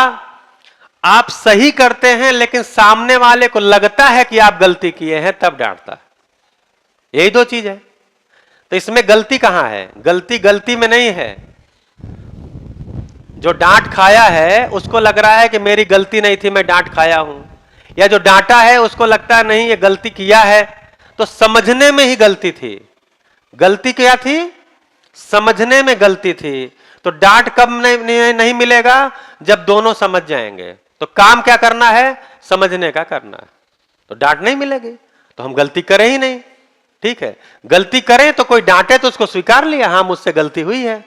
[SPEAKER 1] आप सही करते हैं लेकिन सामने वाले को लगता है कि आप गलती किए हैं तब डांटता है। यही दो चीज है। तो इसमें गलती कहां है? गलती में नहीं है। जो डांट खाया है उसको लग रहा है कि मेरी गलती नहीं थी, मैं डांट खाया हूं, या जो डांटा है उसको लगता है नहीं ये गलती किया है। तो समझने में ही गलती थी। गलती क्या थी? समझने में गलती थी। तो डांट कब नहीं मिलेगा? जब दोनों समझ जाएंगे। तो काम क्या करना है? समझने का करना है। तो डांट नहीं मिलेगी तो हम गलती करें ही नहीं। ठीक है, गलती करें तो कोई डांटे तो उसको स्वीकार लिया, हाँ मुझसे गलती हुई है।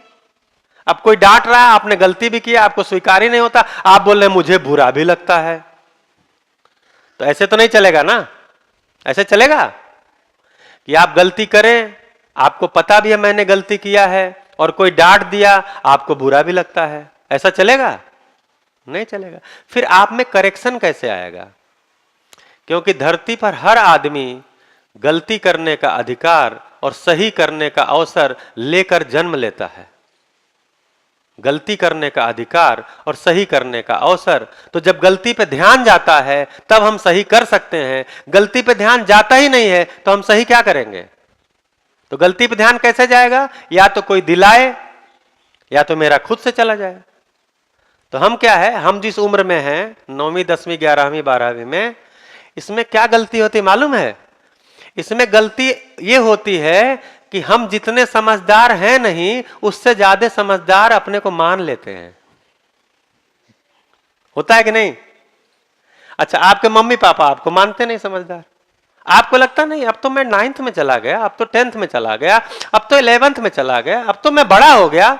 [SPEAKER 1] अब कोई डांट रहा है, आपने गलती भी किया, आपको स्वीकार ही नहीं होता, आप बोल रहे मुझे बुरा भी लगता है। तो ऐसे तो नहीं चलेगा ना। ऐसे चलेगा कि आप गलती करें, आपको पता भी है मैंने गलती किया है, और कोई डांट दिया आपको बुरा भी लगता है? ऐसा चलेगा? नहीं चलेगा। फिर आप में करेक्शन कैसे आएगा? क्योंकि धरती पर हर आदमी गलती करने का अधिकार और सही करने का अवसर लेकर जन्म लेता है। गलती करने का अधिकार और सही करने का अवसर। तो जब गलती पे ध्यान जाता है तब हम सही कर सकते हैं। गलती पे ध्यान जाता ही नहीं है तो हम सही क्या करेंगे? तो गलती पे ध्यान कैसे जाएगा? या तो कोई दिलाए या तो मेरा खुद से चला जाए। तो हम क्या है, हम जिस उम्र में हैं, 9वीं 10वीं 11वीं 12वीं में, इसमें क्या गलती होती मालूम है? इसमें गलती ये होती है कि हम जितने समझदार हैं नहीं, उससे ज्यादा समझदार अपने को मान लेते हैं। होता है कि नहीं? अच्छा, आपके मम्मी पापा आपको मानते नहीं समझदार? आपको लगता नहीं अब तो मैं 9th में चला गया, अब तो 10th में चला गया, अब तो 11th में चला गया, अब तो मैं बड़ा हो गया,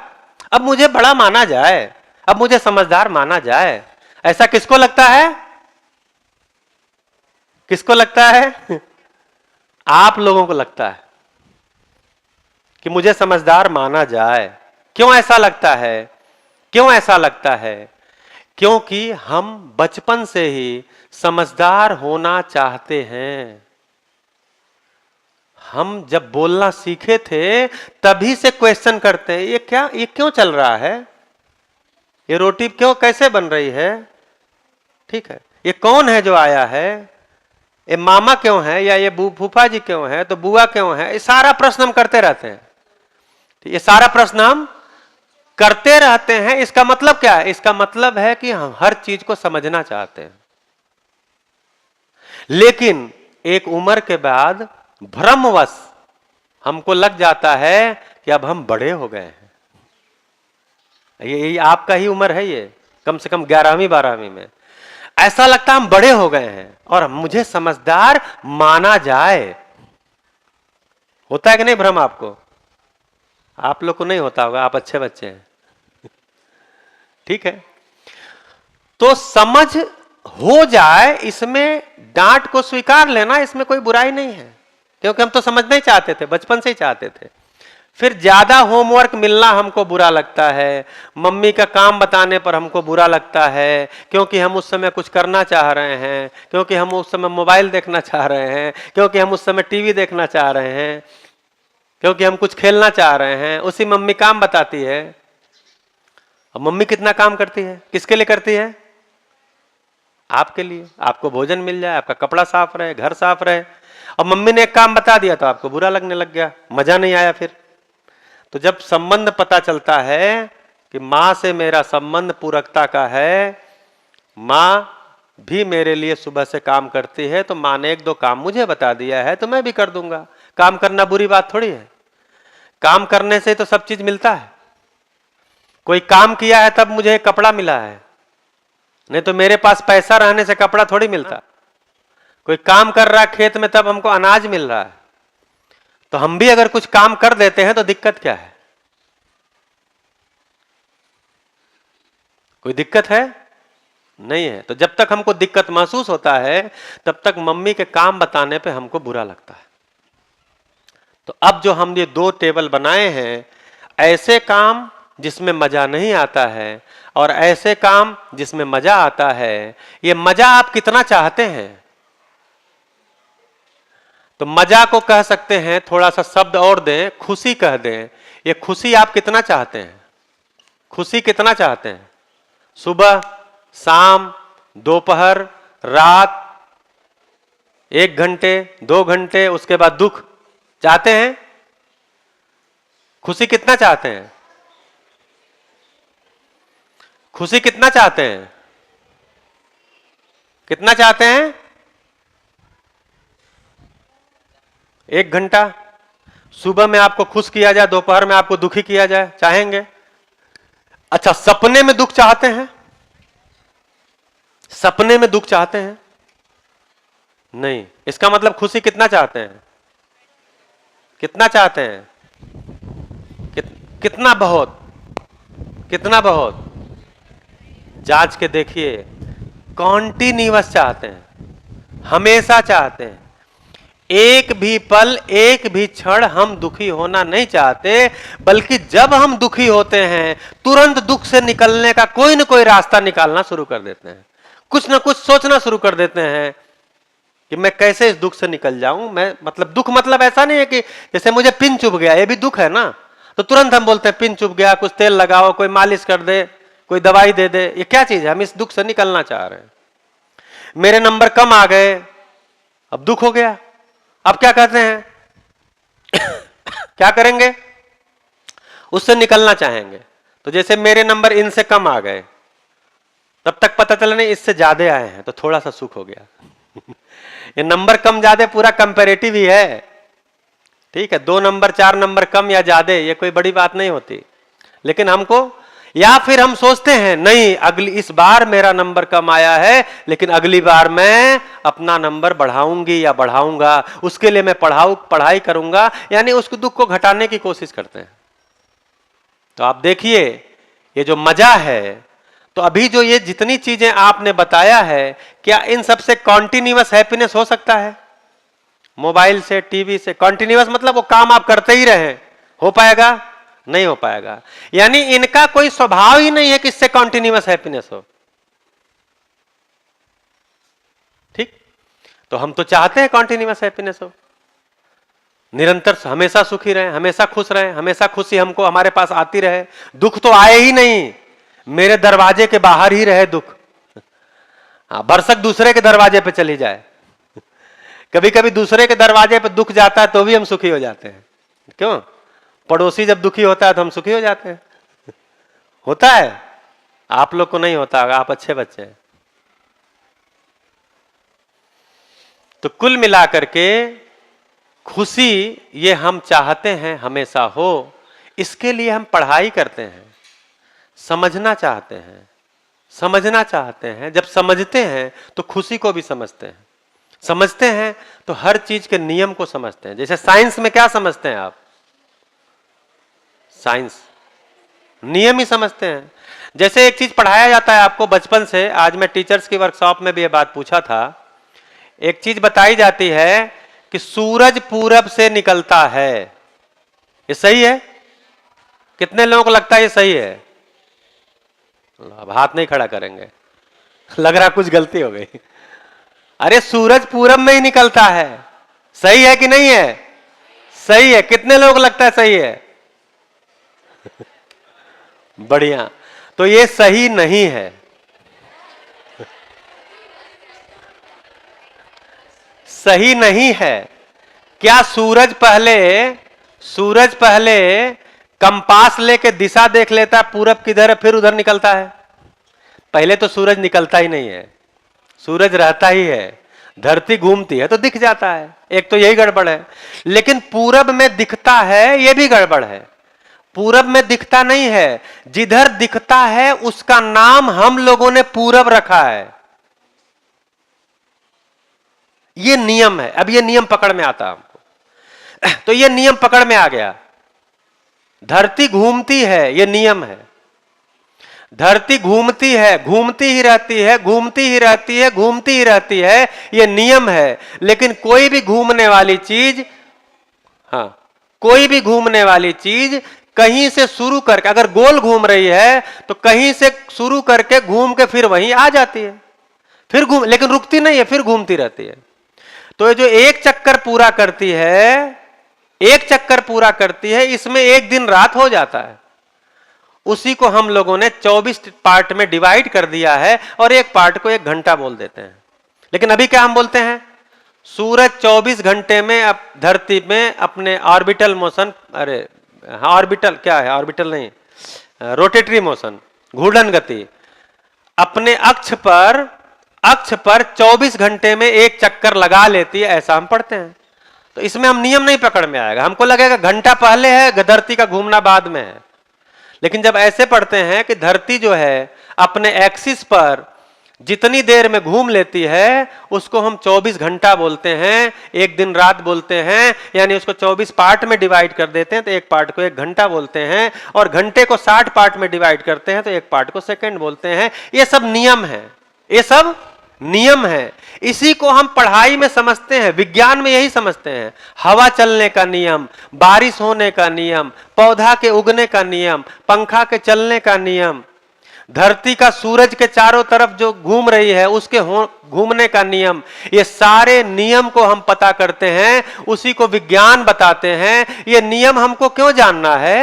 [SPEAKER 1] अब मुझे बड़ा माना जाए, अब मुझे समझदार माना जाए। ऐसा किसको लगता है? किसको लगता है? आप लोगों को लगता है कि मुझे समझदार माना जाए। क्यों ऐसा लगता है? क्यों ऐसा लगता है? क्योंकि हम बचपन से ही समझदार होना चाहते हैं। हम जब बोलना सीखे थे तभी से क्वेश्चन करते हैं, ये क्यों चल रहा है, ये रोटी क्यों कैसे बन रही है, ठीक है, ये कौन है जो आया है, ये मामा क्यों है, या ये फूफा जी क्यों है, तो बुआ क्यों है। ये सारा प्रश्न हम करते रहते हैं। ये सारा प्रश्न हम करते रहते हैं। इसका मतलब क्या है? इसका मतलब है कि हम हर चीज को समझना चाहते हैं। लेकिन एक उम्र के बाद भ्रमवश हमको लग जाता है कि अब हम बड़े हो गए हैं। ये आपका ही उम्र है, ये कम से कम 11वीं 12वीं में ऐसा लगता है हम बड़े हो गए हैं और मुझे समझदार माना जाए। होता है कि नहीं भ्रम आपको? आप लोग को नहीं होता होगा, आप अच्छे बच्चे हैं। ठीक है, तो समझ हो जाए, इसमें डांट को स्वीकार लेना, इसमें कोई बुराई नहीं है, क्योंकि हम तो समझना ही चाहते थे, बचपन से ही चाहते थे। फिर ज्यादा होमवर्क मिलना हमको बुरा लगता है, मम्मी का काम बताने पर हमको बुरा लगता है, क्योंकि हम उस समय कुछ करना चाह रहे हैं, क्योंकि हम उस समय मोबाइल देखना चाह रहे हैं, क्योंकि हम उस समय टीवी देखना चाह रहे हैं, क्योंकि हम कुछ खेलना चाह रहे हैं। उसी मम्मी काम बताती है। अब मम्मी कितना काम करती है, किसके लिए करती है? आपके लिए, आपको भोजन मिल जाए, आपका कपड़ा साफ रहे, घर साफ रहे। और मम्मी ने एक काम बता दिया तो आपको बुरा लगने लग गया, मजा नहीं आया फिर। तो जब संबंध पता चलता है कि मां से मेरा संबंध पूरकता का है, मां भी मेरे लिए सुबह से काम करती है, तो मां ने एक दो काम मुझे बता दिया है तो मैं भी कर दूंगा। काम करना बुरी बात थोड़ी है, काम करने से तो सब चीज मिलता है। कोई काम किया है तब मुझे कपड़ा मिला है, नहीं तो मेरे पास पैसा रहने से कपड़ा थोड़ी मिलता। कोई काम कर रहा है खेत में तब हमको अनाज मिल रहा है। तो हम भी अगर कुछ काम कर देते हैं तो दिक्कत क्या है? कोई दिक्कत है? नहीं है। तो जब तक हमको दिक्कत महसूस होता है तब तक मम्मी के काम बताने पे हमको बुरा लगता है। तो अब जो हम ये दो टेबल बनाए हैं, ऐसे काम जिसमें मजा नहीं आता है और ऐसे काम जिसमें मजा आता है, ये मजा आप कितना चाहते हैं? तो मजा को कह सकते हैं, थोड़ा सा शब्द और दें, खुशी कह दें। ये खुशी आप कितना चाहते हैं? खुशी कितना चाहते हैं? सुबह, शाम, दोपहर, रात, 1 घंटे, 2 घंटे, उसके बाद दुख चाहते हैं? खुशी कितना चाहते हैं? खुशी कितना चाहते हैं? कितना चाहते हैं? 1 घंटा। सुबह में आपको खुश किया जाए, दोपहर में आपको दुखी किया जाए, चाहेंगे? अच्छा, सपने में दुख चाहते हैं? सपने में दुख चाहते हैं? नहीं। इसका मतलब खुशी कितना चाहते हैं? कितना चाहते हैं? कितना बहुत? कितना बहुत? जांच के देखिए, कॉन्टिन्यूअस चाहते हैं, हमेशा चाहते हैं। एक भी पल, एक भी क्षण हम दुखी होना नहीं चाहते, बल्कि जब हम दुखी होते हैं तुरंत दुख से निकलने का कोई न कोई रास्ता निकालना शुरू कर देते हैं। कुछ ना कुछ सोचना शुरू कर देते हैं कि मैं कैसे इस दुख से निकल जाऊं। मैं मतलब दुख मतलब ऐसा नहीं है कि जैसे मुझे पिन चुभ गया, ये भी दुख है ना, तो तुरंत हम बोलते हैं पिन चुभ गया, कुछ तेल लगाओ, कोई मालिश कर दे, कोई दवाई दे दे। ये क्या चीज है? हम इस दुख से निकलना चाह रहे हैं। मेरे नंबर कम आ गए, अब दुख हो गया, अब क्या कहते हैं? क्या करेंगे? उससे निकलना चाहेंगे। तो जैसे मेरे नंबर इनसे कम आ गए, तब तक पता चला नहीं इससे ज्यादा आए हैं, तो थोड़ा सा सुख हो गया। ये नंबर कम ज्यादा पूरा कंपैरेटिव ही है, ठीक है। 2 नंबर 4 नंबर कम या ज्यादा, ये कोई बड़ी बात नहीं होती। लेकिन हमको, या फिर हम सोचते हैं नहीं, अगली इस बार मेरा नंबर कम आया है, लेकिन अगली बार मैं अपना नंबर बढ़ाऊंगी या बढ़ाऊंगा, उसके लिए मैं पढ़ाई करूंगा, यानी उसको दुख को घटाने की कोशिश करते हैं। तो आप देखिए, ये जो मजा है, तो अभी जो ये जितनी चीजें आपने बताया है, क्या इन सबसे कॉन्टिन्यूअस हैप्पीनेस हो सकता है? मोबाइल से, टीवी से कॉन्टिन्यूअस मतलब वो काम आप करते ही रहे, हो पाएगा? नहीं हो पाएगा। यानी इनका कोई स्वभाव ही नहीं है कि इससे कॉन्टिन्यूअस हैप्पीनेस हो। ठीक? तो हम तो चाहते हैं कॉन्टिन्यूअस हैप्पीनेस हो, निरंतर हमेशा सुखी रहे, हमेशा खुश रहे, हमेशा खुशी हमको हमारे पास आती रहे, दुख तो आए ही नहीं, मेरे दरवाजे के बाहर ही रहे दुख। हाँ, बरसक दूसरे के दरवाजे पे चली जाए। कभी कभी दूसरे के दरवाजे पे दुख जाता है तो भी हम सुखी हो जाते हैं। क्यों? पड़ोसी जब दुखी होता है तो हम सुखी हो जाते हैं। होता है? आप लोग को नहीं होता, आप अच्छे बच्चे हैं। तो कुल मिलाकर के खुशी ये हम चाहते हैं हमेशा हो, इसके लिए हम पढ़ाई करते हैं, समझना चाहते हैं, समझना चाहते हैं। जब समझते हैं तो खुशी को भी समझते हैं, समझते हैं तो हर चीज के नियम को समझते हैं। जैसे साइंस में क्या समझते हैं आप? साइंस नियम ही समझते हैं। जैसे एक चीज पढ़ाया जाता है आपको बचपन से, आज मैं टीचर्स की वर्कशॉप में भी ये बात पूछा था, एक चीज बताई जाती है कि सूरज पूरब से निकलता है। ये सही है? कितने लोगों को लगता है ये सही है? अब हाथ नहीं खड़ा करेंगे, लग रहा कुछ गलती हो गई। अरे सूरज पूरब में ही निकलता है, सही है कि नहीं है? सही है। कितने लोगों को लगता है सही है? बढ़िया। तो ये सही नहीं है। सही नहीं है। क्या सूरज पहले कंपास लेके दिशा देख लेता है, पूरब किधर है, फिर उधर निकलता है? पहले तो सूरज निकलता ही नहीं है, सूरज रहता ही है, धरती घूमती है तो दिख जाता है। एक तो यही गड़बड़ है। लेकिन पूरब में दिखता है, यह भी गड़बड़ है। पूरब में दिखता नहीं है, जिधर दिखता है उसका नाम हम लोगों ने पूरब रखा है। यह नियम है। अब यह नियम पकड़ में आता हमको, तो यह नियम पकड़ में आ गया। धरती घूमती है, यह नियम है। धरती घूमती है, घूमती ही रहती है, घूमती ही रहती है, घूमती ही रहती है, यह नियम है। लेकिन कोई भी घूमने वाली चीज, हाँ, कोई भी घूमने वाली चीज कहीं से शुरू करके, अगर गोल घूम रही है तो कहीं से शुरू करके घूम के फिर वहीं आ जाती है, फिर घूम, लेकिन रुकती नहीं है, फिर घूमती रहती है। तो ये जो एक चक्कर पूरा करती है, एक चक्कर पूरा करती है, इसमें एक दिन रात हो जाता है। उसी को हम लोगों ने 24 पार्ट में डिवाइड कर दिया है और एक पार्ट को 1 घंटा बोल देते हैं। लेकिन अभी क्या हम बोलते हैं? सूरज 24 घंटे में अब धरती में अपने ऑर्बिटल मोशन, अरे हाँ ऑर्बिटल क्या है, ऑर्बिटल नहीं, रोटेटरी मोशन, घूर्णन गति, अपने अक्ष पर 24 घंटे में एक चक्कर लगा लेती है, ऐसा हम पढ़ते हैं। तो इसमें हम नियम नहीं पकड़ में आएगा, हमको लगेगा घंटा पहले है, धरती का घूमना बाद में है। लेकिन जब ऐसे पढ़ते हैं कि धरती जो है अपने एक्सिस पर जितनी देर में घूम लेती है उसको हम 24 घंटा बोलते हैं, एक दिन रात बोलते हैं, यानी उसको 24 पार्ट में डिवाइड कर देते हैं तो एक पार्ट को 1 घंटा बोलते हैं, और घंटे को 60 पार्ट में डिवाइड करते हैं तो एक पार्ट को सेकंड बोलते हैं। ये सब नियम है, ये सब नियम है। इसी को हम पढ़ाई में समझते हैं, विज्ञान में यही समझते हैं। हवा चलने का नियम, बारिश होने का नियम, पौधा के उगने का नियम, पंखा के चलने का नियम, धरती का सूरज के चारों तरफ जो घूम रही है उसके घूमने का नियम, ये सारे नियम को हम पता करते हैं, उसी को विज्ञान बताते हैं। ये नियम हमको क्यों जानना है?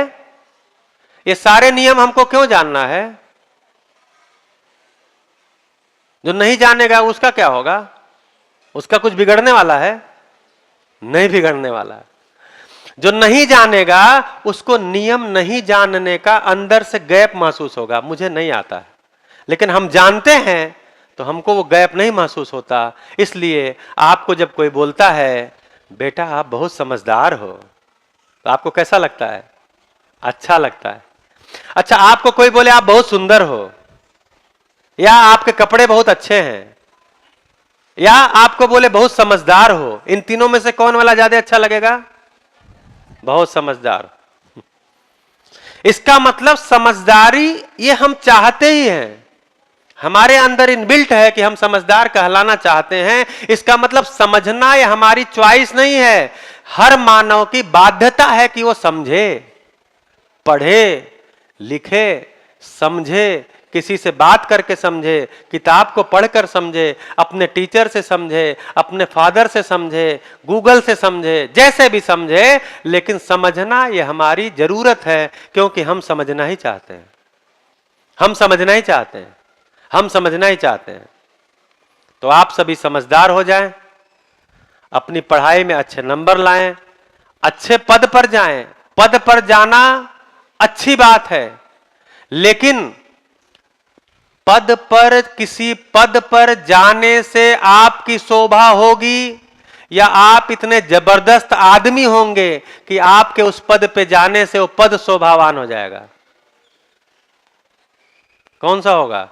[SPEAKER 1] ये सारे नियम हमको क्यों जानना है? जो नहीं जानेगा उसका क्या होगा? उसका कुछ बिगड़ने वाला है? नहीं बिगड़ने वाला है। जो नहीं जानेगा उसको नियम नहीं जानने का अंदर से गैप महसूस होगा, मुझे नहीं आता है। लेकिन हम जानते हैं तो हमको वो गैप नहीं महसूस होता। इसलिए आपको जब कोई बोलता है बेटा आप बहुत समझदार हो, तो आपको कैसा लगता है? अच्छा लगता है। अच्छा, आपको कोई बोले आप बहुत सुंदर हो, या आपके कपड़े बहुत अच्छे हैं, या आपको बोले बहुत समझदार हो, इन तीनों में से कौन वाला ज्यादा अच्छा लगेगा? बहुत समझदार। इसका मतलब समझदारी ये हम चाहते ही हैं, हमारे अंदर इनबिल्ट है कि हम समझदार कहलाना चाहते हैं। इसका मतलब समझना ये हमारी चॉइस नहीं है, हर मानव की बाध्यता है कि वो समझे, पढ़े, लिखे, समझे, किसी से बात करके समझे, किताब को पढ़कर समझे, अपने टीचर से समझे, अपने फादर से समझे, गूगल से समझे, जैसे भी समझे, लेकिन समझना ये हमारी जरूरत है, क्योंकि हम समझना ही चाहते हैं, हम समझना ही चाहते हैं, हम समझना ही चाहते हैं। तो आप सभी समझदार हो जाएं, अपनी पढ़ाई में अच्छे नंबर लाएं, अच्छे पद पर जाएं। पद पर जाना अच्छी बात है, लेकिन पद पर, किसी पद पर जाने से आपकी शोभा होगी, या आप इतने जबरदस्त आदमी होंगे कि आपके उस पद पे जाने से वो पद शोभावान हो जाएगा? कौन सा होगा?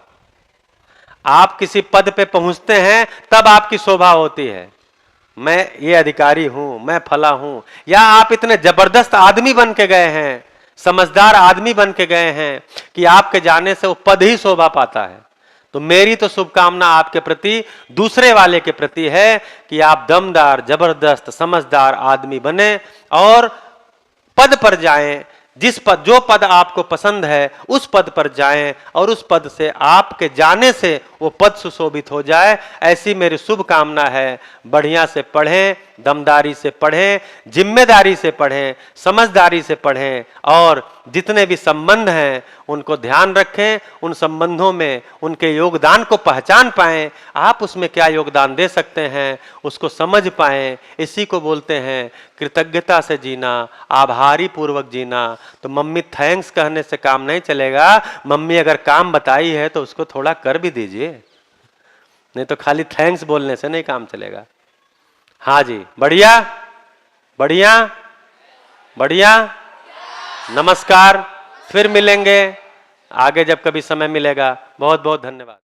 [SPEAKER 1] आप किसी पद पे पहुंचते हैं तब आपकी शोभा होती है, मैं ये अधिकारी हूं, मैं फला हूं, या आप इतने जबरदस्त आदमी बन के गए हैं, समझदार आदमी बन के गए हैं कि आपके जाने से वो पद ही शोभा पाता है। तो मेरी तो शुभकामना आपके प्रति, दूसरे वाले के प्रति है कि आप दमदार, जबरदस्त, समझदार आदमी बने और पद पर जाएं। जिस पद, जो पद आपको पसंद है उस पद पर जाएं और उस पद से आपके जाने से वो पद सुशोभित हो जाए, ऐसी मेरी शुभकामना है। बढ़िया से पढ़ें, दमदारी से पढ़ें, जिम्मेदारी से पढ़ें, समझदारी से पढ़ें और जितने भी संबंध हैं उनको ध्यान रखें, उन संबंधों में उनके योगदान को पहचान पाएं, आप उसमें क्या योगदान दे सकते हैं उसको समझ पाएं। इसी को बोलते हैं कृतज्ञता से जीना, आभारी पूर्वक जीना। तो मम्मी थैंक्स कहने से काम नहीं चलेगा, मम्मी अगर काम बताई है तो उसको थोड़ा कर भी दीजिए, नहीं तो खाली थैंक्स बोलने से नहीं काम चलेगा। हाँ जी, बढ़िया बढ़िया बढ़िया। नमस्कार, फिर मिलेंगे आगे जब कभी समय मिलेगा। बहुत बहुत धन्यवाद।